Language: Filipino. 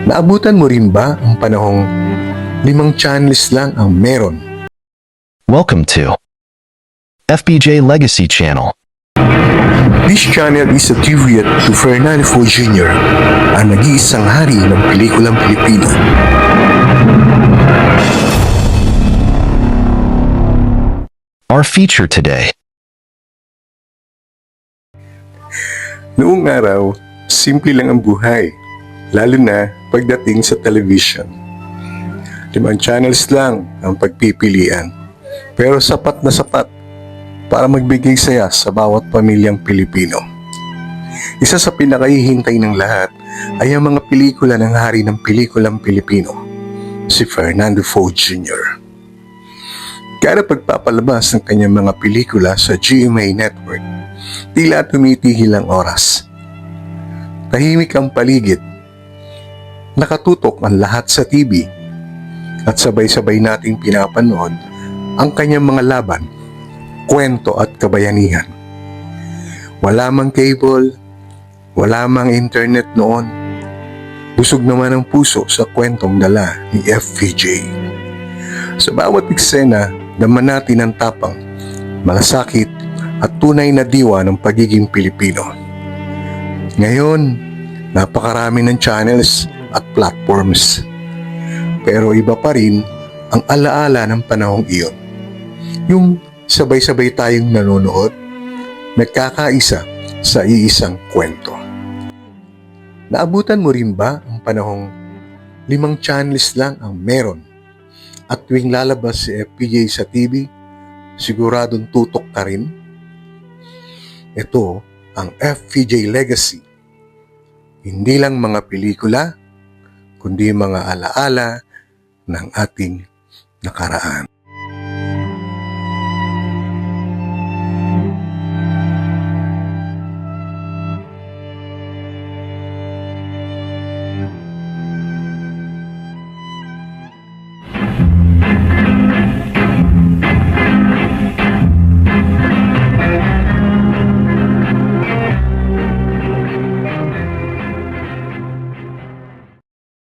Naabutan mo rin ba ang panahong 5 channels lang ang meron? Welcome to FBJ Legacy Channel. This channel is a tribute to Fernando Fo Jr., ang nag-iisang hari ng pelikulang Pilipino. Our feature today. Noong araw, simple lang ang buhay, lalo na pagdating sa television. 5 channels lang ang pagpipilian, pero sapat na sapat para magbigay saya sa bawat pamilyang Pilipino. Isa sa pinakahihintay ng lahat ay ang mga pelikula ng hari ng pelikulang Pilipino, si Fernando Fo Jr. Kada pagpapalabas ng kanyang mga pelikula sa GMA Network, tila tumitigil ang oras. Tahimik ang paligid, nakatutok ang lahat sa TV, at sabay-sabay nating pinapanood ang kanyang mga laban, kwento at kabayanihan. Wala mang cable, wala mang internet noon. Busog naman ang puso sa kwentong dala ni FVJ. Sa bawat eksena, daman natin ang tapang, malasakit at tunay na diwa ng pagiging Pilipino. Ngayon, napakarami ng channels at platforms. Pero iba pa rin ang alaala ng panahong iyon. Yung sabay-sabay tayong nanonood, nagkakaisa sa iisang kwento. Naabutan mo rin ba ang panahong 5 channels lang ang meron? At tuwing lalabas si FPJ sa TV, siguradong tutok ka rin? Ito ang FPJ Legacy. Hindi lang mga pelikula, kundi mga alaala ng ating nakaraan.